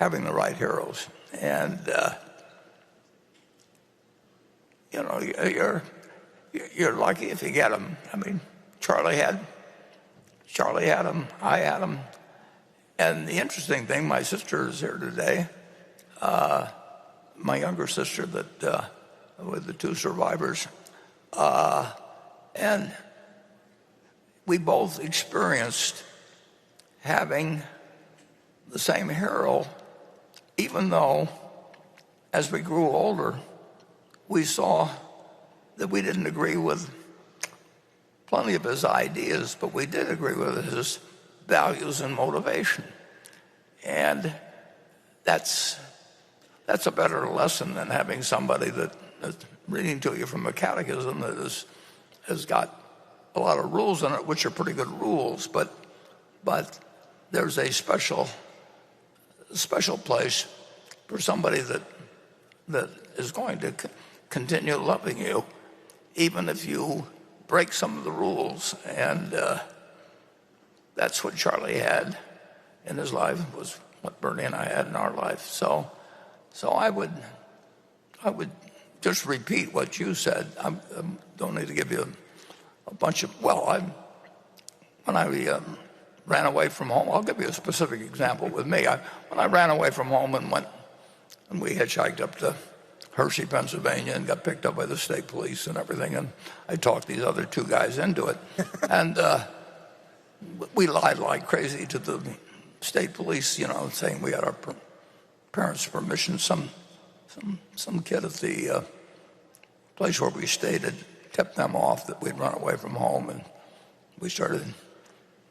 having the right heroes. And, you're lucky if you get them. I mean, Charlie had them, I had them. And the interesting thing, my sister is here today, my younger sister with the two survivors, and we both experienced having the same hero, even though as we grew older, we saw that we didn't agree with plenty of his ideas, but we did agree with his values and motivation. And that's a better lesson than having somebody that's reading to you from a catechism that has got a lot of rules in it, which are pretty good rules, but there's a special place for somebody that is going to continue loving you, even if you break some of the rules. And that's what Charlie had in his life, was what Bernie and I had in our life. So I would just repeat what you said. I don't need to give you a bunch of, when I ran away from home, I'll give you a specific example with me. When I ran away from home and we hitchhiked up to Hershey, Pennsylvania, and got picked up by the state police and everything, and I talked these other two guys into it. And we lied like crazy to the state police, saying we had our parents' permission. Some kid at the place where we stayed had tipped them off that we'd run away from home, and we started,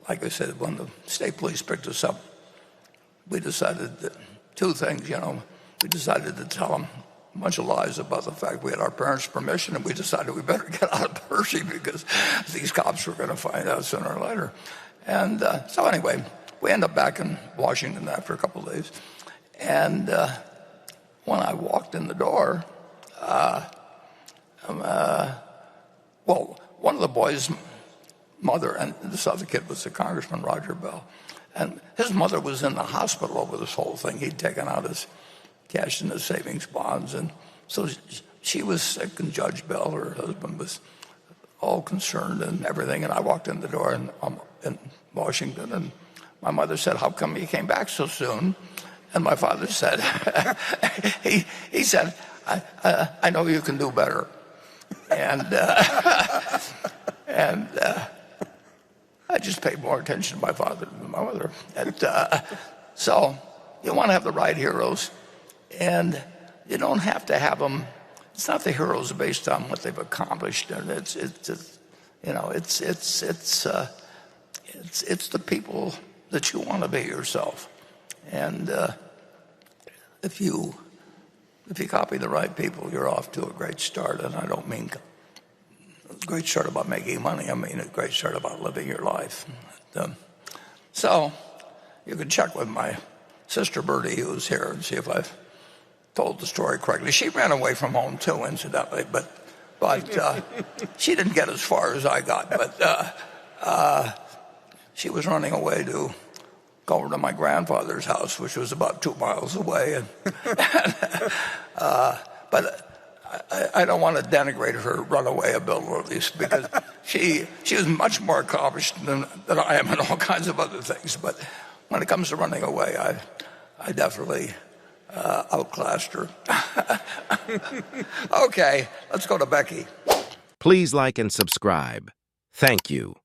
like I said, when the state police picked us up, we decided that two things, we decided to tell them a bunch of lies about the fact we had our parents' permission, and we decided we better get out of Hershey because these cops were going to find out sooner or later. And so anyway, we ended up back in Washington after a couple of days. And when I walked in the door, one of the boys' mother, and this other kid was the Congressman Roger Bell, and his mother was in the hospital over this whole thing. He'd taken out his cash in his savings bonds, and so she was sick, and Judge Bell, her husband, was all concerned and everything. And I walked in the door in Washington, and my mother said, "How come you came back so soon?" And my father said, he said, I know you can do better. And I just paid more attention to my father than my mother. And so you want to have the right heroes, and you don't have to have them. It's not the heroes based on what they've accomplished, and it's the people that you want to be yourself. And if you copy the right people, you're off to a great start. And I don't mean a great start about making money. I mean a great start about living your life. So you can check with my sister Bertie, who's here, and see if I've told the story correctly. She ran away from home too, incidentally, but she didn't get as far as I got. But she was running away to go over to my grandfather's house, which was about 2 miles away. But I don't want to denigrate her runaway abilities, because she was much more accomplished than I am in all kinds of other things. But when it comes to running away, I definitely outclassed her. Okay, let's go to Becky. Please like and subscribe. Thank you.